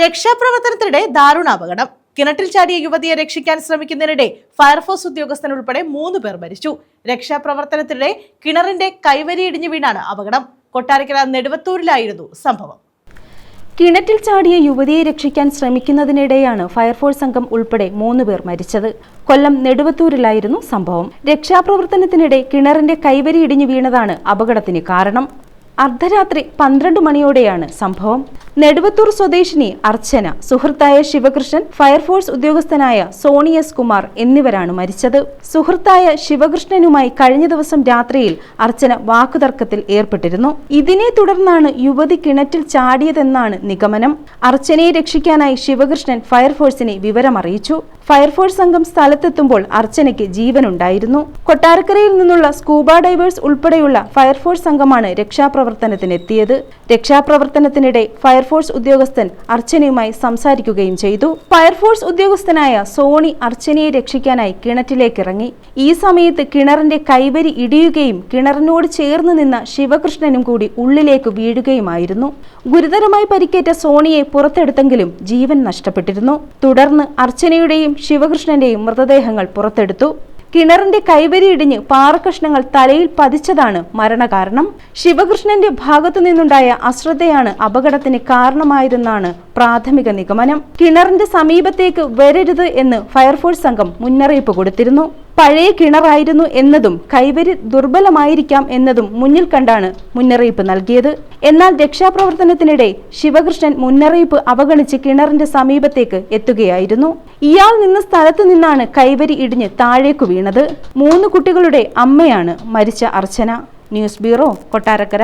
രക്ഷാപ്രവർത്തനത്തിനിടെ ദാരുണ അപകടം. കിണറ്റിൽ ചാടിയ യുവതിയെ രക്ഷിക്കാൻ ശ്രമിക്കുന്നതിനിടെ ഫയർഫോഴ്സ് ഉദ്യോഗസ്ഥൻ ഉൾപ്പെടെ 3 പേർ മരിച്ചു. രക്ഷാപ്രവർത്തനത്തിനിടെ കിണറിന്റെ കൈവരി ഇടിഞ്ഞു വീണാണ് അപകടം. കൊട്ടാരക്കര നെടുവത്തൂരിലായിരുന്നു സംഭവം. കിണറ്റിൽ ചാടിയ യുവതിയെ രക്ഷിക്കാൻ ശ്രമിക്കുന്നതിനിടെയാണ് ഫയർഫോഴ്സ് സംഘം ഉൾപ്പെടെ 3 പേർ മരിച്ചത്. കൊല്ലം നെടുവത്തൂരിലായിരുന്നു സംഭവം. രക്ഷാപ്രവർത്തനത്തിനിടെ കിണറിന്റെ കൈവരി ഇടിഞ്ഞു വീണതാണ് അപകടത്തിന് കാരണം. അർദ്ധരാത്രി 12 മണിയോടെയാണ് സംഭവം. നെടുവത്തൂർ സ്വദേശിനി അർച്ചന, സുഹൃത്തായ ശിവകൃഷ്ണൻ, ഫയർഫോഴ്സ് ഉദ്യോഗസ്ഥനായ സോണി എസ് കുമാർ എന്നിവരാണ് മരിച്ചത്. സുഹൃത്തായ ശിവകൃഷ്ണനുമായി കഴിഞ്ഞ ദിവസം രാത്രിയിൽ അർച്ചന വാക്കുതർക്കത്തിൽ ഏർപ്പെട്ടിരുന്നു. ഇതിനെ തുടർന്നാണ് യുവതി കിണറ്റിൽ ചാടിയതെന്നാണ് നിഗമനം. അർച്ചനയെ രക്ഷിക്കാനായി ശിവകൃഷ്ണൻ ഫയർഫോഴ്സിനെ വിവരമറിയിച്ചു. ഫയർഫോഴ്സ് സംഘം സ്ഥലത്തെത്തുമ്പോൾ അർച്ചനയ്ക്ക് ജീവനുണ്ടായിരുന്നു. കൊട്ടാരക്കരയിൽ നിന്നുള്ള സ്കൂബ ഡൈവേഴ്സ് ഉൾപ്പെടെയുള്ള ഫയർഫോഴ്സ് സംഘമാണ് രക്ഷാപ്രവർത്തനത്തിനെത്തിയത്. രക്ഷാപ്രവർത്തനത്തിനിടെ ഫയർഫോഴ്സ് ഉദ്യോഗസ്ഥൻ അർച്ചനയുമായി സംസാരിക്കുകയും ചെയ്തു. ഫയർഫോഴ്സ് ഉദ്യോഗസ്ഥനായ സോണി അർച്ചനയെ രക്ഷിക്കാനായി കിണറ്റിലേക്ക് ഇറങ്ങി. ഈ സമയത്ത് കിണറിന്റെ കൈവരി ഇടിയുകയും കിണറിനോട് ചേർന്ന് നിന്ന ശിവകൃഷ്ണനും കൂടി ഉള്ളിലേക്ക് വീഴുകയുമായിരുന്നു. ഗുരുതരമായി പരിക്കേറ്റ സോണിയെ പുറത്തെടുത്തെങ്കിലും ജീവൻ നഷ്ടപ്പെട്ടിരുന്നു. തുടർന്ന് അർച്ചനയുടെയും ശിവകൃഷ്ണന്റെയും മൃതദേഹങ്ങൾ പുറത്തെടുത്തു. കിണറിന്റെ കൈവരി ഇടിഞ്ഞ് പാറക്കഷ്ണങ്ങൾ തലയിൽ പതിച്ചതാണ് മരണകാരണം. ശിവകൃഷ്ണന്റെ ഭാഗത്തു നിന്നുണ്ടായ അശ്രദ്ധയാണ് അപകടത്തിന് കാരണമായതെന്നാണ് പ്രാഥമിക നിഗമനം. കിണറിന്റെ സമീപത്തേക്ക് വരരുത് എന്ന് ഫയർഫോഴ്സ് സംഘം മുന്നറിയിപ്പ് കൊടുത്തിരുന്നു. പഴയ കിണറായിരുന്നു എന്നതും കൈവരി ദുർബലമായിരിക്കാം എന്നതും മുന്നിൽ കണ്ടാണ് മുന്നറിയിപ്പ് നൽകിയത്. എന്നാൽ രക്ഷാപ്രവർത്തനത്തിനിടെ ശിവകൃഷ്ണൻ മുന്നറിയിപ്പ് അവഗണിച്ച് കിണറിന്റെ സമീപത്തേക്ക് എത്തുകയായിരുന്നു. ഇയാൾ നിന്ന സ്ഥലത്തു നിന്നാണ് കൈവരി ഇടിഞ്ഞ് താഴേക്കു വീണത്. 3 കുട്ടികളുടെ അമ്മയാണ് മരിച്ച അർച്ചന. News bureau, Kottarakkara.